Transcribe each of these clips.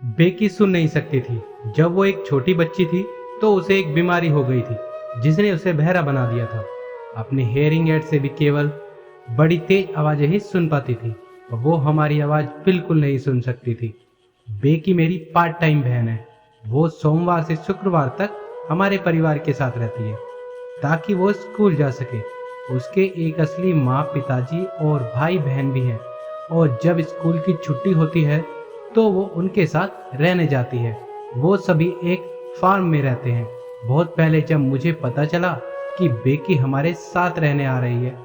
बेकी सुन नहीं सकती थी। जब वो एक छोटी बच्ची थी तो उसे एक बीमारी हो गई थी जिसने उसे बहरा बना दिया था। अपने हेयरिंग एड से भी केवल बड़ी तेज आवाजें ही सुन पाती थी। वो हमारी आवाज बिल्कुल नहीं सुन सकती थी। बेकी मेरी पार्ट टाइम बहन है। वो सोमवार से शुक्रवार तक हमारे परिवार के साथ रहती है ताकि वो स्कूल जा सके। उसके एक असली माँ, पिताजी और भाई बहन भी हैं और जब स्कूल की छुट्टी होती है तो वो उनके साथ रहने जाती है। वो सभी एक फार्म में रहते हैं। बहुत पहले जब मुझे पता चला कि बेकी हमारे साथ रहने आ रही है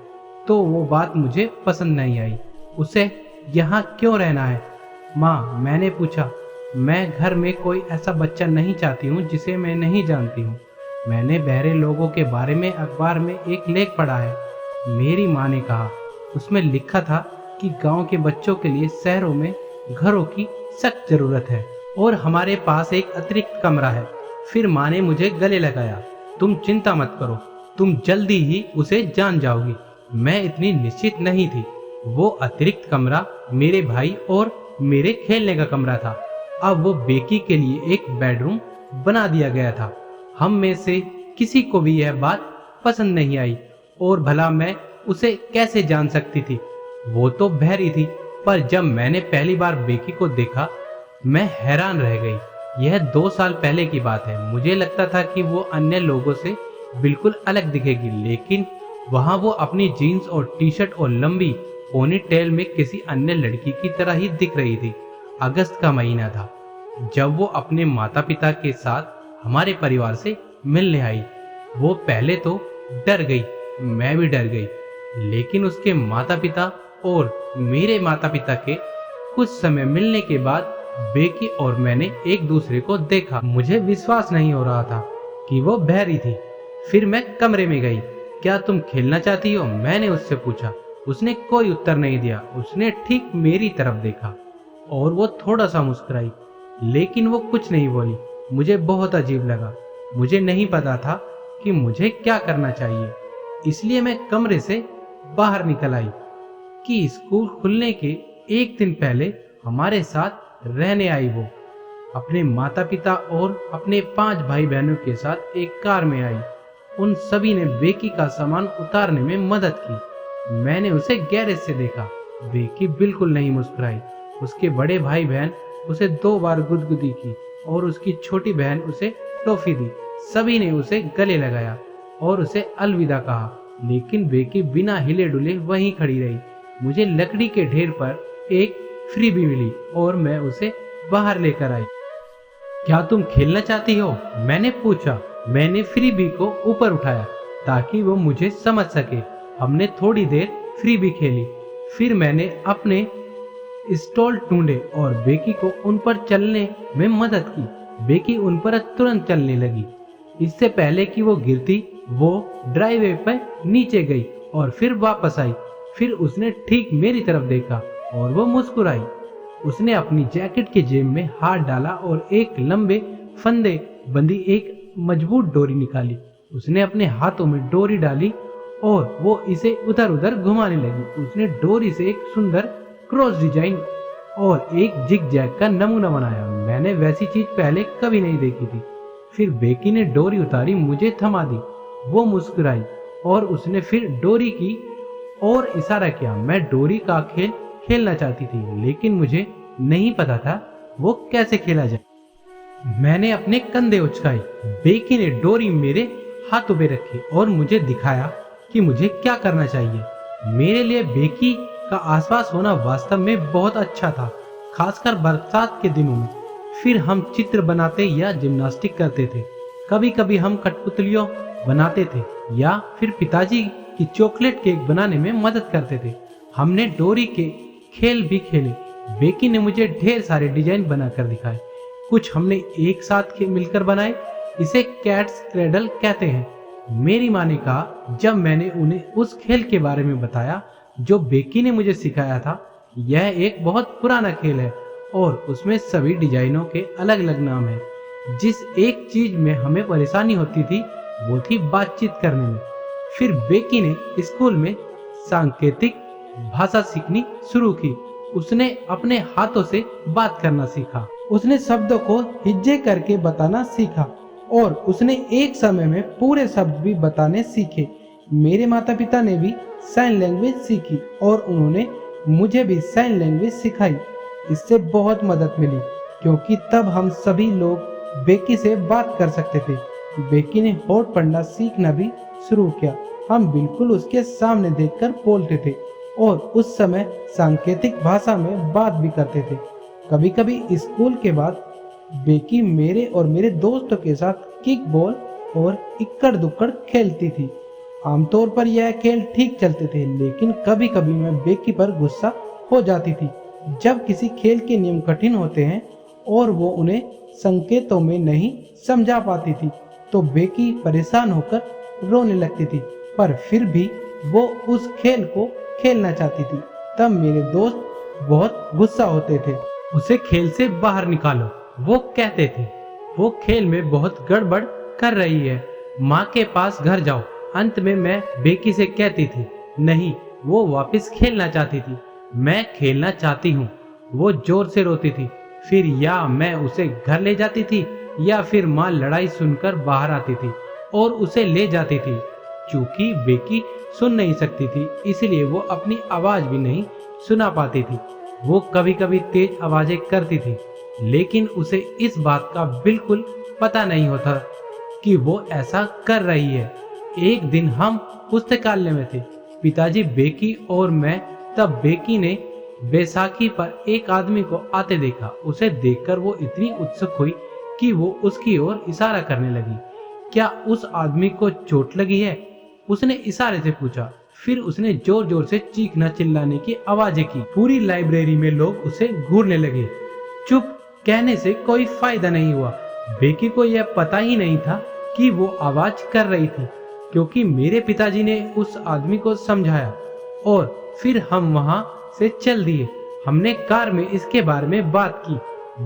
तो वो बात मुझे पसंद नहीं आई। उसे यहाँ क्यों रहना है माँ, मैंने पूछा। मैं घर में कोई ऐसा बच्चा नहीं चाहती हूँ जिसे मैं नहीं जानती हूँ। मैंने बहरे लोगों के बारे में अखबार में एक लेख पढ़ा है, मेरी माँ ने कहा। उसमें लिखा था कि गांव के बच्चों के लिए शहरों में घरों की सख्त जरूरत है और हमारे पास एक अतिरिक्त कमरा है। फिर माँ ने मुझे गले लगाया। तुम चिंता मत करो, तुम जल्दी ही उसे जान जाओगी। मैं इतनी निश्चित नहीं थी। वो अतिरिक्त कमरा मेरे भाई और मेरे खेलने का कमरा था। अब वो बेकी के लिए एक बेडरूम बना दिया गया था। हम में से किसी को भी यह बात पसंद नहीं आई और भला मैं उसे कैसे जान सकती थी। वो तो बहरी थी। पर जब मैंने पहली बार बेकी को देखा मैं हैरान रह गई। यह 2 साल पहले की बात है। मुझे लगता था कि वो अन्य लोगों से बिल्कुल अलग दिखेगी, लेकिन वहां वो अपनी जीन्स और टी शर्ट और लंबी पोनी टेल में किसी अन्य लड़की की तरह ही दिख रही थी। अगस्त का महीना था जब वो अपने माता पिता के साथ हमारे परिवार से मिलने आई। वो पहले तो डर गई, मैं भी डर गई, लेकिन उसके माता पिता और मेरे माता पिता के कुछ समय मिलने के बाद बेकी और मैंने एक दूसरे को देखा। मुझे विश्वास नहीं हो रहा था कि वो बहरी थी। फिर मैं कमरे में गई। क्या तुम खेलना चाहती हो, मैंने उससे पूछा। उसने कोई उत्तर नहीं दिया। उसने ठीक मेरी तरफ देखा और वो थोड़ा सा मुस्कुराई, लेकिन वो कुछ नहीं बोली। मुझे बहुत अजीब लगा। मुझे नहीं पता था कि मुझे क्या करना चाहिए, इसलिए मैं कमरे से बाहर निकल आई कि स्कूल खुलने के एक दिन पहले हमारे साथ रहने आई। वो अपने माता पिता और अपने 5 भाई बहनों के साथ एक कार में आई। उन सभी ने बेकी का सामान उतारने में मदद की। मैंने उसे गैरेज से देखा। बेकी बिल्कुल नहीं मुस्कुराई। उसके बड़े भाई बहन उसे 2 बार गुदगुदी की और उसकी छोटी बहन उसे टॉफी दी। सभी ने उसे गले लगाया और उसे अलविदा कहा, लेकिन बेकी बिना हिले डुले वहीं खड़ी रही। मुझे लकड़ी के ढेर पर एक फ्रीबी मिली और मैं उसे बाहर लेकर आई। क्या तुम खेलना चाहती हो, मैंने पूछा। मैंने फ्रीबी को ऊपर उठाया ताकि वो मुझे समझ सके। हमने थोड़ी देर फ्रीबी खेली। फिर मैंने अपने स्टॉल ढूंढे और बेकी को उन पर चलने में मदद की। बेकी उन पर तुरंत चलने लगी। इससे पहले कि वो गिरती, वो ड्राइववे पर नीचे गई और फिर वापस आई। फिर उसने ठीक मेरी तरफ देखा और वो मुस्कुराई। उसने अपनी जैकेट के जेब में हाथ डाला और एक लंबे फंदे बंधी एक मजबूत डोरी निकाली। उसने अपने हाथों में डोरी डाली और वो इसे उधर उधर घुमाने लगी। उसने डोरी से एक सुंदर क्रॉस डिजाइन और एक जिग जैग का नमूना बनाया। मैंने वैसी चीज पहले कभी नहीं देखी थी। फिर बेकी ने डोरी उतारी, मुझे थमा दी। वो मुस्कुराई और उसने फिर डोरी की और इशारा किया। मैं डोरी का खेल खेलना चाहती थी, लेकिन मुझे नहीं पता था वो कैसे खेला जाए। मैंने अपने कंधे उचकाए। बेकी ने डोरी मेरे हाथों पे रखी और मुझे दिखाया कि मुझे क्या करना चाहिए। मेरे लिए बेकी का आसपास होना वास्तव में बहुत अच्छा था, खासकर बरसात के दिनों में। फिर हम चित्र बनाते या जिम्नास्टिक करते थे। कभी कभी हम कठपुतलियों बनाते थे या फिर पिताजी की चॉकलेट केक बनाने में मदद करते थे। हमने डोरी के खेल भी खेले। बेकी ने मुझे ढेर सारे डिजाइन बनाकर दिखाए। कुछ हमने एक साथ मिलकर बनाए। इसे कैट्स क्रेडल कहते हैं, मेरी माँ ने कहा जब मैंने उन्हें उस खेल के बारे में बताया जो बेकी ने मुझे सिखाया था। यह एक बहुत पुराना खेल है और उसमें सभी डिजाइनों के अलग अलग नाम हैं। जिस एक चीज में हमें परेशानी होती थी वो थी बातचीत करने में। फिर बेकी ने स्कूल में सांकेतिक भाषा सीखनी शुरू की। उसने अपने हाथों से बात करना सीखा। उसने शब्दों को हिज्जे करके बताना सीखा और उसने एक समय में पूरे शब्द भी बताने सीखे। मेरे माता पिता ने भी साइन लैंग्वेज सीखी और उन्होंने मुझे भी साइन लैंग्वेज सिखाई। इससे बहुत मदद मिली क्योंकि तब हम सभी लोग बेकी से बात कर सकते थे। बेकी ने होठ पढ़ना सीखना भी शुरू किया। हम बिल्कुल उसके सामने देखकर बोलते थे और उस समय सांकेतिक भाषा में बात भी करते थे। कभी कभी स्कूल के बाद बेकी मेरे और मेरे दोस्तों के साथ किक बॉल और इक्कड़ दुक्कड़ खेलती थी। आमतौर पर यह खेल ठीक चलते थे, लेकिन कभी कभी मैं बेकी पर गुस्सा हो जाती थी। जब किसी खेल के नियम कठिन होते हैं और वो उन्हें संकेतों में नहीं समझा पाती थी तो बेकी परेशान होकर रोने लगती थी, पर फिर भी वो उस खेल को खेलना चाहती थी। तब मेरे दोस्त बहुत गुस्सा होते थे। उसे खेल से बाहर निकालो, वो कहते थे। वो खेल में बहुत गड़बड़ कर रही है, माँ के पास घर जाओ। अंत में मैं बेकी से कहती थी नहीं, वो वापस खेलना चाहती थी। मैं खेलना चाहती हूँ। वो जोर से रोती थी। फिर या मैं उसे घर ले जाती थी या फिर माँ लड़ाई सुनकर बाहर आती थी और उसे ले जाती थी। चूंकि बेकी सुन नहीं सकती थी, इसलिए वो अपनी आवाज भी नहीं सुना पाती थी। वो कभी कभी तेज आवाजें करती थी, लेकिन उसे इस बात का बिल्कुल पता नहीं होता कि वो ऐसा कर रही है। एक दिन हम पुस्तकालय में थे, पिताजी, बेकी और मैं। तब बेकी ने बैसाखी पर एक आदमी को आते देखा। उसे देखकर वो इतनी उत्सुक हुई कि वो उसकी ओर इशारा करने लगी। क्या उस आदमी को चोट लगी है? उसने इशारे से पूछा। फिर उसने जोर जोर से चीखना चिल्लाने की आवाजें की। पूरी लाइब्रेरी में लोग उसे घूरने लगे। चुप कहने से कोई फायदा नहीं हुआ। बेकी को यह पता ही नहीं था कि वो आवाज कर रही थी, क्योंकि मेरे पिताजी ने उस आदमी को समझाया और फिर हम वहां से चल दिए। हमने कार में इसके बारे में बात की।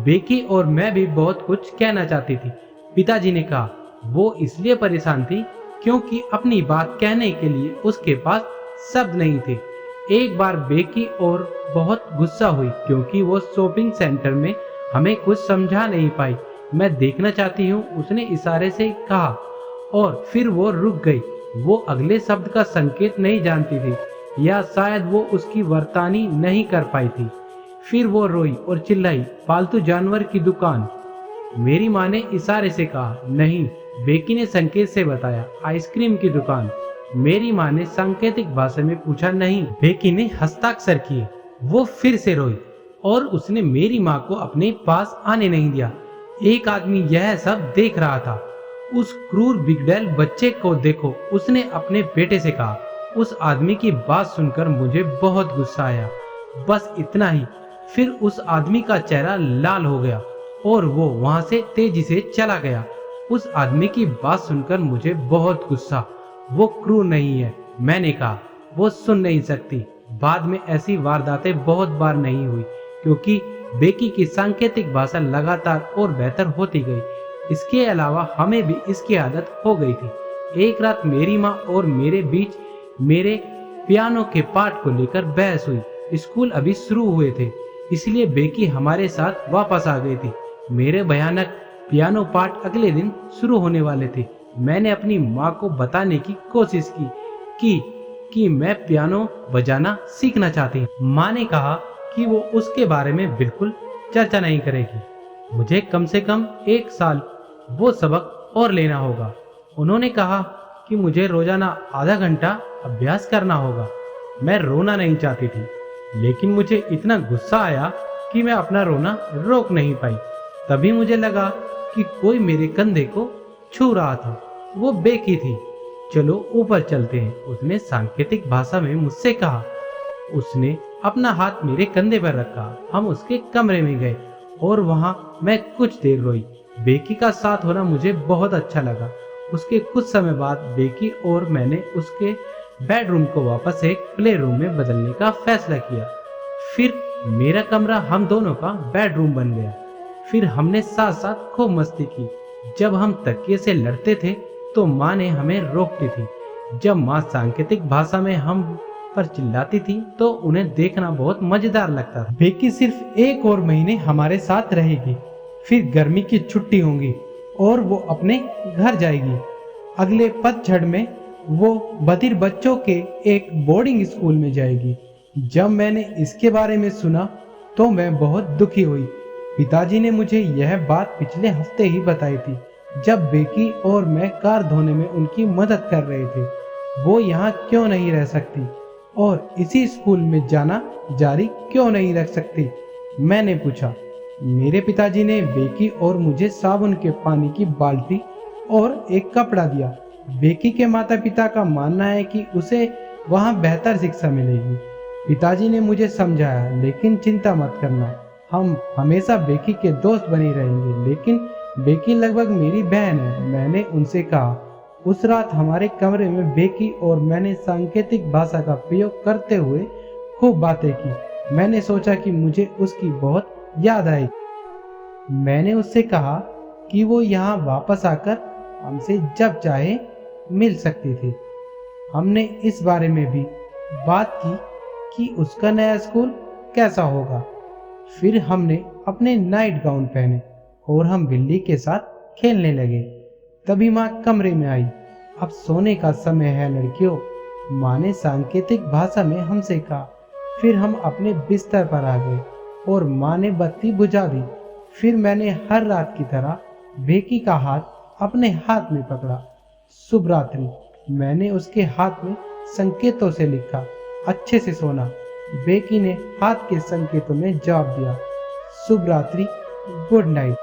बेकी और मैं भी बहुत कुछ कहना चाहती थी। पिताजी ने कहा वो इसलिए परेशान थी क्योंकि अपनी बात कहने के लिए उसके पास शब्द नहीं थे। एक बार बेकी और बहुत गुस्सा हुई क्योंकि वो शॉपिंग सेंटर में हमें कुछ समझा नहीं पाई। मैं देखना चाहती हूँ, उसने इशारे से कहा और फिर वो रुक गई। वो अगले शब्द का संकेत नहीं जानती थी या शायद वो उसकी वर्तानी नहीं कर पाई थी। फिर वो रोई और चिल्लाई, पालतू जानवर की दुकान। मेरी माँ ने इशारे से कहा नहीं। बेकी ने संकेत से बताया, आइसक्रीम की दुकान। मेरी माँ ने सांकेतिक भाषा में पूछा नहीं। बेकी ने हस्ताक्षर किए। वो फिर से रोई और उसने मेरी माँ को अपने पास आने नहीं दिया। एक आदमी यह सब देख रहा था। उस क्रूर बिगड़ैल बच्चे को देखो, उसने अपने बेटे से कहा। उस आदमी की बात सुनकर मुझे बहुत गुस्सा आया, बस इतना ही। फिर उस आदमी का चेहरा लाल हो गया और वो वहां से तेजी से चला गया। उस आदमी की बात सुनकर मुझे बहुत गुस्सा। वो क्रूर नहीं है, मैंने कहा। वो सुन नहीं सकती। बाद में ऐसी वारदातें बहुत बार नहीं हुई क्योंकि बेकी की सांकेतिक भाषा लगातार और बेहतर होती गई। इसके अलावा हमें भी इसकी आदत हो गई थी। एक रात मेरी माँ और मेरे बीच मेरे पियानो के पाठ को लेकर बहस हुई। स्कूल अभी शुरू हुए थे, इसलिए बेकी हमारे साथ वापस आ गई थी। मेरे भयानक पियानो पाठ अगले दिन शुरू होने वाले थे। मैंने अपनी माँ को बताने की कोशिश की कि मैं पियानो बजाना सीखना चाहती हूँ। माँ ने कहा कि वो उसके बारे में बिल्कुल चर्चा नहीं करेगी। मुझे कम से कम 1 साल वो सबक और लेना होगा। उन्होंने कहा कि मुझे रोजाना आधा घंटा अभ्यास करना होगा। मैं रोना नहीं चाहती थी, लेकिन मुझे इतना गुस्सा आया कि मैं अपना रोना रोक नहीं पाई। तभी मुझे लगा कि कोई मेरे कंधे को छू रहा था। वो बेकी थी। चलो ऊपर चलते हैं, उसने सांकेतिक भाषा में मुझसे कहा। उसने अपना हाथ मेरे कंधे पर रखा। हम उसके कमरे में गए और वहां मैं कुछ देर रोई। बेकी का साथ होना मुझे बहुत अच्छा लगा। उसके कुछ समय बाद बेकी और मैंने उसके बेडरूम को वापस एक प्ले रूम में बदलने का फैसला किया। फिर मेरा कमरा हम दोनों का बेडरूम बन गया। फिर हमने साथ साथ खूब मस्ती की। जब हम तकिए से लड़ते थे तो माँ ने हमें रोकती थी। जब माँ सांकेतिक भाषा में हम पर चिल्लाती थी तो उन्हें देखना बहुत मजेदार लगता था। बेकी सिर्फ 1 और महीने हमारे साथ रहेगी। फिर गर्मी की छुट्टी होंगी और वो अपने घर जाएगी। अगले पतझड़ में वो बधिर बच्चों के एक बोर्डिंग स्कूल में जाएगी। जब मैंने इसके बारे में सुना तो मैं बहुत दुखी हुई। पिताजी ने मुझे यह बात पिछले हफ्ते ही बताई थी, जब बेकी और मैं कार धोने में उनकी मदद कर रहे थे। वो यहाँ क्यों नहीं रह सकती और इसी स्कूल में जाना जारी क्यों नहीं रख सकती? मैंने पूछा। मेरे पिताजी ने बेकी और मुझे साबुन के पानी की बाल्टी और एक कपड़ा दिया। बेकी के माता पिता का मानना है कि उसे वहाँ बेहतर शिक्षा मिलेगी। पिताजी ने मुझे समझाया, लेकिन चिंता मत करना, हम हमेशा बेकी के दोस्त बने रहेंगे। लेकिन बेकी लगभग मेरी बहन है, मैंने उनसे कहा। उस रात हमारे कमरे में बेकी और मैंने सांकेतिक भाषा का प्रयोग करते हुए खूब बातें की। मैंने सोचा कि मुझे उसकी बहुत याद आई। मैंने उससे कहा कि वो यहाँ वापस आकर हमसे जब चाहे मिल सकती थी। हमने इस बारे में भी बात की कि उसका नया स्कूल कैसा होगा। फिर हमने अपने नाइट गाउन पहने और हम बिल्ली के साथ खेलने लगे। तभी माँ कमरे में आई। अब सोने का समय है लड़कियों, माँ ने सांकेतिक भाषा में हमसे कहा। फिर हम अपने बिस्तर पर आ गए और माँ ने बत्ती बुझा दी। फिर मैंने हर रात की तरह बेकी का हाथ अपने हाथ में पकड़ा। शुभ रात्रि, मैंने उसके हाथ में संकेतों से लिखा, अच्छे से सोना। बेकी ने हाथ के संकेतों में जवाब दिया, शुभ रात्रि, गुड नाइट।